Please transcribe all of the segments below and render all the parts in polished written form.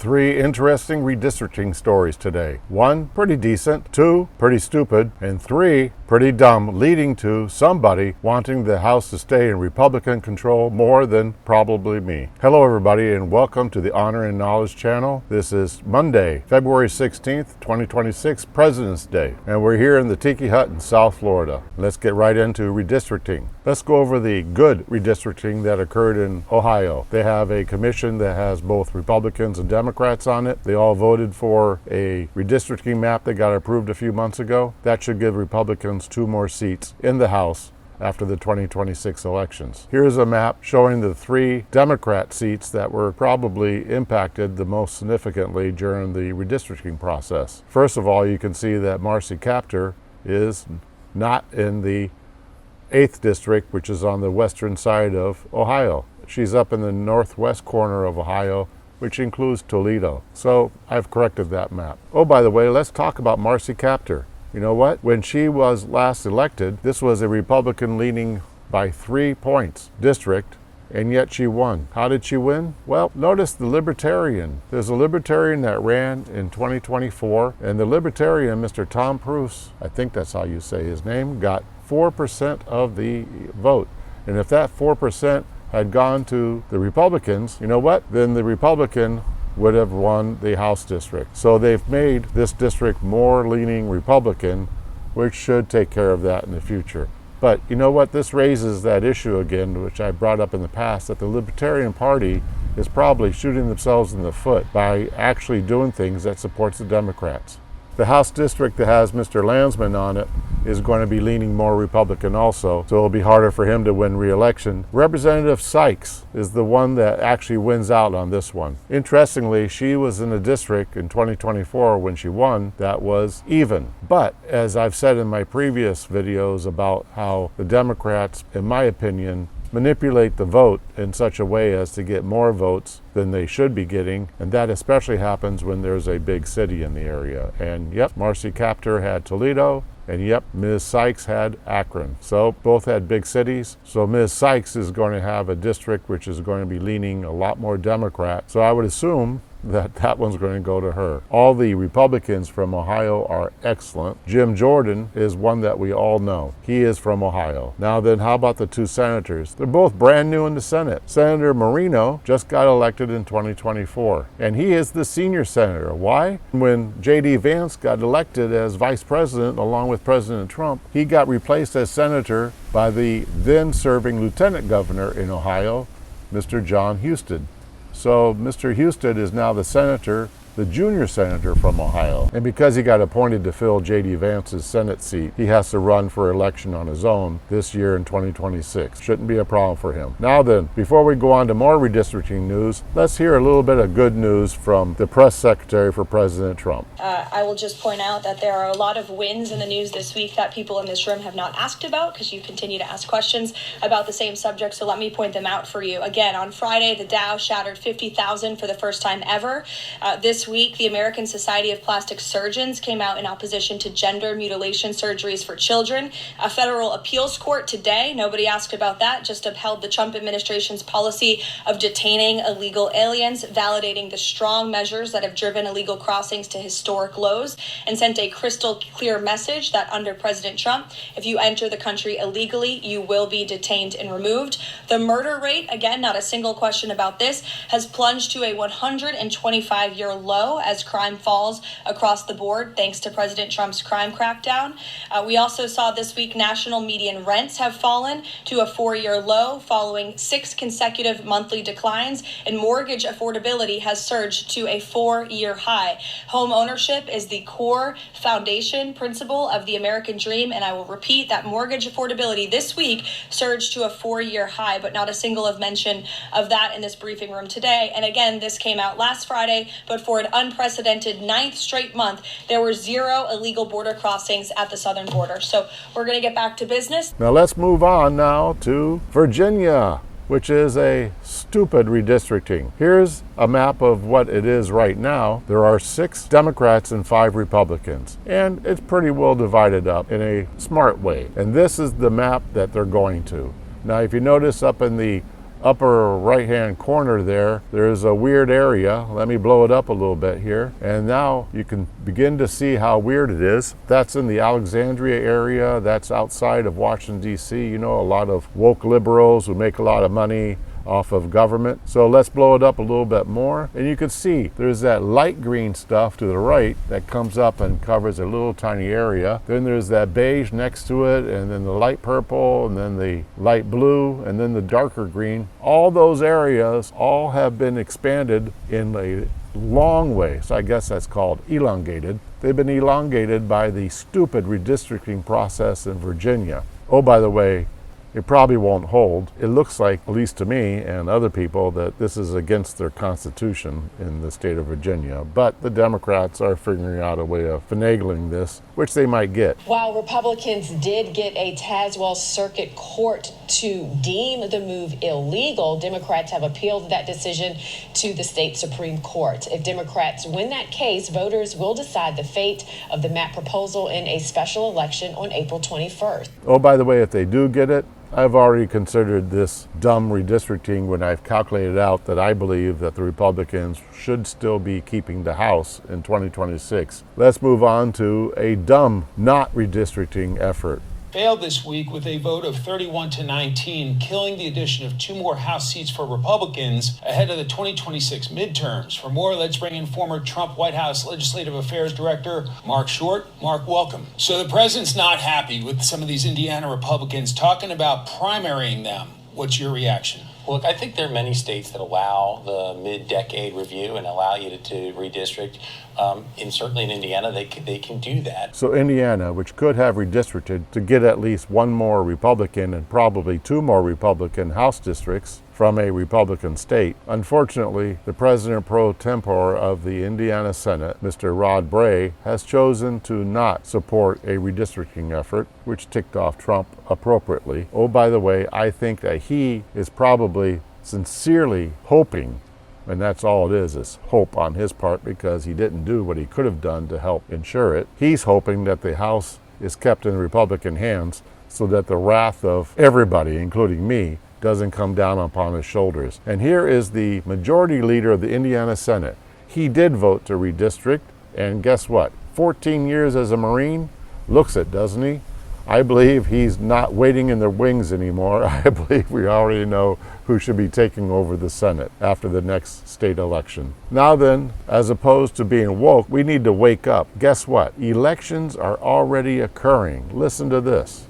Three interesting redistricting stories today. One, pretty decent. Two, pretty stupid. And three, pretty dumb, leading to somebody wanting the House to stay in Republican control more than probably me. Hello everybody and welcome to the Honor and Knowledge channel. This is Monday, February 16th, 2026, President's Day. And we're here in the Tiki Hut in South Florida. Let's get right into redistricting. Let's go over the good redistricting that occurred in Ohio. They have a commission that has both Republicans and Democrats on it. They all voted for a redistricting map that got approved a few months ago. That should give Republicans 2 more seats in the House after the 2026 elections. Here's a map showing the 3 Democrat seats that were probably impacted the most significantly during the redistricting process. First of all, you can see that Marcy Kaptur is not in the 8th district, which is on the western side of Ohio. She's up in the northwest corner of Ohio, which includes Toledo. So I've corrected that map. Oh, by the way, let's talk about Marcy Kaptur. You know what? When she was last elected, this was a Republican leaning by 3 points district, and yet she won. How did she win? Well, notice the Libertarian. There's a Libertarian that ran in 2024, and the Libertarian, Mr. Tom Pruce, I think that's how you say his name, got 4% of the vote. And if that 4% had gone to the Republicans, you know what? Then the Republican would have won the House district. So they've made this district more leaning Republican, which should take care of that in the future. But you know what? This raises that issue again, which I brought up in the past, that the Libertarian Party is probably shooting themselves in the foot by actually doing things that supports the Democrats. The House district that has Mr. Landsman on it is going to be leaning more Republican also, so it'll be harder for him to win re-election. Representative Sykes is the one that actually wins out on this one. Interestingly, she was in a district in 2024 when she won that was even. But as I've said in my previous videos about how the Democrats, in my opinion, manipulate the vote in such a way as to get more votes than they should be getting, and that especially happens when there's a big city in the area. And yep, Marcy Kaptur had Toledo, and yep, Ms. Sykes had Akron. So both had big cities. So Ms. Sykes is going to have a district which is going to be leaning a lot more Democrat. So I would assume that one's going to go to her. All the Republicans from Ohio are excellent. Jim Jordan is one that we all know. He is from Ohio. Now then, how about the 2 senators? They're both brand new in the Senate. Senator Marino just got elected in 2024, and he is the senior senator. Why? When J.D. Vance got elected as vice president along with President Trump, he got replaced as senator by the then serving lieutenant governor in Ohio, Mr. John Husted. So Mr. Husted is now the senator, the junior senator from Ohio. And because he got appointed to fill J.D. Vance's Senate seat, he has to run for election on his own this year in 2026. Shouldn't be a problem for him. Now then, before we go on to more redistricting news, let's hear a little bit of good news from the press secretary for President Trump. I will just point out that there are a lot of wins in the news this week that people in this room have not asked about because you continue to ask questions about the same subject, so let me point them out for you. Again, on Friday, the Dow shattered 50,000 for the first time ever. This week, the American Society of Plastic Surgeons came out in opposition to gender mutilation surgeries for children. A federal appeals court today, nobody asked about that, just upheld the Trump administration's policy of detaining illegal aliens, validating the strong measures that have driven illegal crossings to historic lows, and sent a crystal clear message that under President Trump, if you enter the country illegally, you will be detained and removed. The murder rate, again, not a single question about this, has plunged to a 125-year low as crime falls across the board thanks to President Trump's crime crackdown. We also saw this week national median rents have fallen to a 4-year low following 6 consecutive monthly declines, and mortgage affordability has surged to a 4-year high. Home ownership is the core foundation principle of the American dream, and I will repeat that mortgage affordability this week surged to a 4-year high, but not a single of mention of that in this briefing room today. And again, this came out last Friday, but for an unprecedented 9th straight month, there were 0 illegal border crossings at the southern border. So we're going to get back to business. Now let's move on now to Virginia, which is a stupid redistricting. Here's a map of what it is right now. There are 6 Democrats and 5 Republicans, and it's pretty well divided up in a smart way. And this is the map that they're going to. Now, if you notice up in the upper right hand corner there's a weird area. Let me blow it up a little bit here. And now you can begin to see how weird it is. That's in the Alexandria area. That's outside of Washington, D.C. You know, a lot of woke liberals who make a lot of money off of government. So let's blow it up a little bit more. And you can see there's that light green stuff to the right that comes up and covers a little tiny area. Then there's that beige next to it, and then the light purple, and then the light blue, and then the darker green. All those areas all have been expanded in a long way. So I guess that's called elongated. They've been elongated by the stupid redistricting process in Virginia. Oh, by the way, it probably won't hold. It looks like, at least to me and other people, that this is against their constitution in the state of Virginia. But the Democrats are figuring out a way of finagling this, which they might get. While Republicans did get a Tazewell Circuit Court to deem the move illegal, Democrats have appealed that decision to the state Supreme Court. If Democrats win that case, voters will decide the fate of the map proposal in a special election on April 21st. Oh, by the way, if they do get it, I've already considered this dumb redistricting when I've calculated out that I believe that the Republicans should still be keeping the House in 2026. Let's move on to a dumb, not redistricting effort. Failed this week with a vote of 31-19, killing the addition of 2 more House seats for Republicans ahead of the 2026 midterms. For more, let's bring in former Trump White House Legislative Affairs Director Mark Short. Mark, welcome. So the president's not happy with some of these Indiana Republicans talking about primarying them. What's your reaction? Look, I think there are many states that allow the mid-decade review and allow you to redistrict. And certainly in Indiana, they can do that. So Indiana, which could have redistricted to get at least 1 more Republican and probably 2 more Republican House districts from a Republican state. Unfortunately, the president pro tempore of the Indiana Senate, Mr. Rod Bray, has chosen to not support a redistricting effort, which ticked off Trump appropriately. Oh, by the way, I think that he is probably sincerely hoping, and that's all it is hope on his part, because he didn't do what he could have done to help ensure it. He's hoping that the House is kept in Republican hands so that the wrath of everybody, including me, doesn't come down upon his shoulders. And here is the majority leader of the Indiana Senate. He did vote to redistrict, and guess what? 14 years as a Marine, looks it, doesn't he? I believe he's not waiting in the wings anymore. I believe we already know who should be taking over the Senate after the next state election. Now then, as opposed to being woke, we need to wake up. Guess what? Elections are already occurring. Listen to this.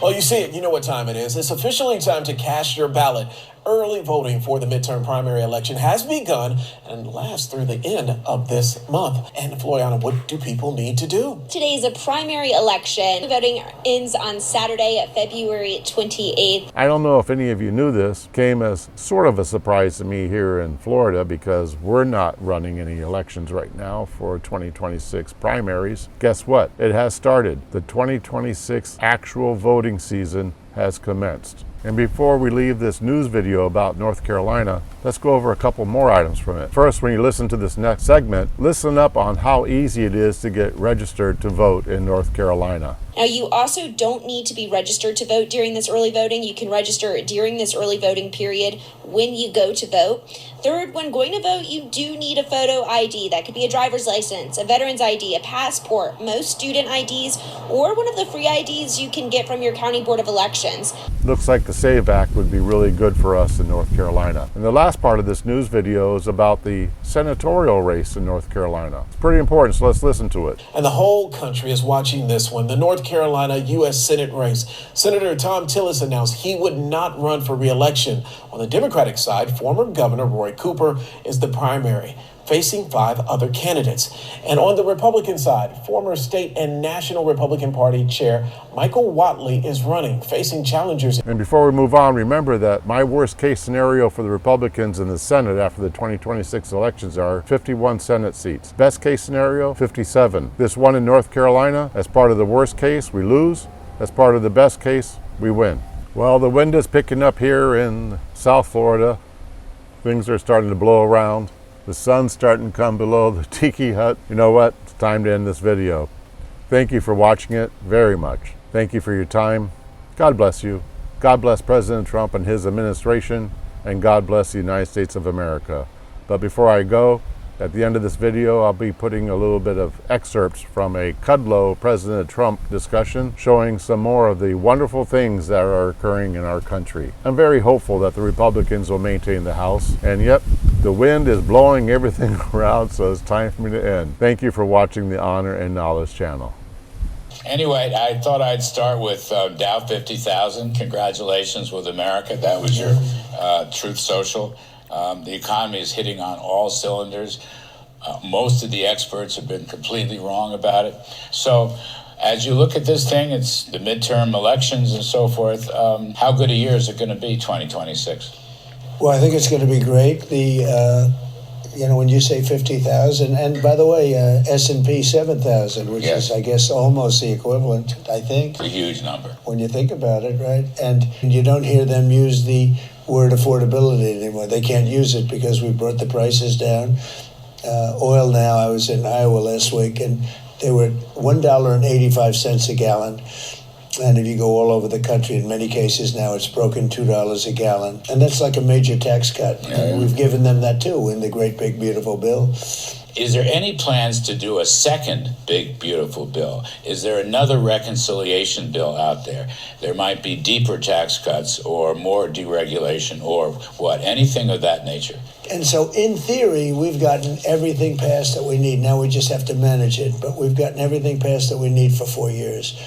Well, you see it. You know what time it is. It's officially time to cast your ballot. Early voting for the midterm primary election has begun and lasts through the end of this month. And Floriana, what do people need to do? Today is a primary election. Voting ends on Saturday, February 28th. I don't know if any of you knew this. Came as sort of a surprise to me here in Florida because we're not running any elections right now for 2026 primaries. Guess what? It has started. The 2026 actual voting season has commenced. And before we leave this news video about North Carolina, let's go over a couple more items from it. First, when you listen to this next segment, listen up on how easy it is to get registered to vote in North Carolina. Now, you also don't need to be registered to vote during this early voting. You can register during this early voting period when you go to vote. Third, when going to vote, you do need a photo ID. That could be a driver's license, a veteran's ID, a passport, most student IDs, or one of the free IDs you can get from your county board of elections. Looks like the SAVE Act would be really good for us in North Carolina. And the last part of this news video is about the senatorial race in North Carolina. It's pretty important, so let's listen to it. And the whole country is watching this one, the North Carolina U.S. Senate race. Senator Tom Tillis announced he would not run for re-election. On the Democratic side, former Governor Roy Cooper is the primary, facing 5 other candidates. And on the Republican side, former state and national Republican Party chair Michael Whatley is running, facing challengers. And before we move on, remember that my worst case scenario for the Republicans in the Senate after the 2026 elections are 51 Senate seats. Best case scenario, 57. This one in North Carolina, as part of the worst case, we lose. As part of the best case, we win. Well, the wind is picking up here in South Florida. Things are starting to blow around. The sun's starting to come below the tiki hut. You know what? It's time to end this video. Thank you for watching it very much. Thank you for your time. God bless you. God bless President Trump and his administration. and God bless the United States of America. But before I go, at the end of this video, I'll be putting a little bit of excerpts from a Kudlow President Trump discussion showing some more of the wonderful things that are occurring in our country. I'm very hopeful that the Republicans will maintain the House, and yep, the wind is blowing everything around, so it's time for me to end. Thank you for watching the Honor and Knowledge channel. Anyway, I thought I'd start with Dow 50,000. Congratulations with America. That was your Truth Social. The economy is hitting on all cylinders. Most of the experts have been completely wrong about it. So as you look at this thing, it's the midterm elections and so forth. How good a year is it going to be, 2026? Well, I think it's going to be great. When you say 50,000, and by the way, S&P 7,000, which is, I guess, almost the equivalent, I think. It's a huge number. When you think about it, right? And you don't hear them use the word affordability anymore. They can't use it because we brought the prices down. Oil now, I was in Iowa last week, and they were $1.85 a gallon. And if you go all over the country, in many cases now it's broken $2 a gallon. And that's like a major tax cut. We've given them that too in the great big beautiful bill. Is there any plans to do a second big beautiful bill? Is there another reconciliation bill out there? There might be deeper tax cuts or more deregulation or what? Anything of that nature. And so in theory, we've gotten everything passed that we need. Now we just have to manage it. But we've gotten everything passed that we need for 4 years.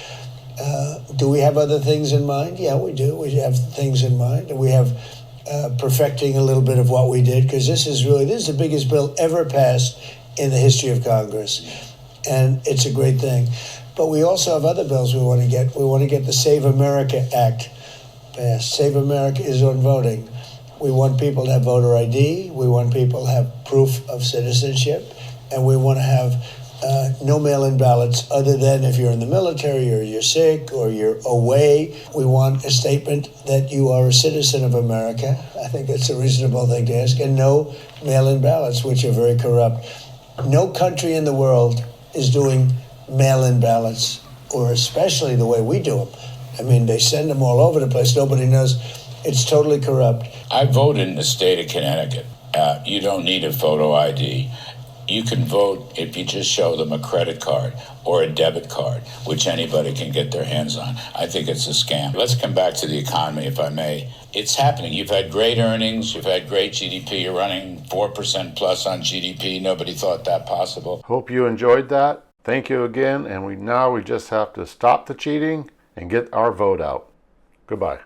Do we have other things in mind? Yeah, we do. We have things in mind. We have perfecting a little bit of what we did, because this is the biggest bill ever passed in the history of Congress. And it's a great thing. But we also have other bills we want to get. We want to get the Save America Act passed. Save America is on voting. We want people to have voter ID. We want people to have proof of citizenship. And we want to have no mail-in ballots other than if you're in the military or you're sick or you're away. We want a statement that you are a citizen of America. I think that's a reasonable thing to ask. And no mail-in ballots, which are very corrupt. No country in the world is doing mail-in ballots, or especially the way we do them. I mean, they send them all over the place. Nobody knows. It's totally corrupt. I voted in the state of Connecticut. You don't need a photo ID. You can vote if you just show them a credit card or a debit card, which anybody can get their hands on. I think it's a scam. Let's come back to the economy, if I may. It's happening. You've had great earnings. You've had great GDP. You're running 4% plus on GDP. Nobody thought that possible. Hope you enjoyed that. Thank you again. And we just have to stop the cheating and get our vote out. Goodbye.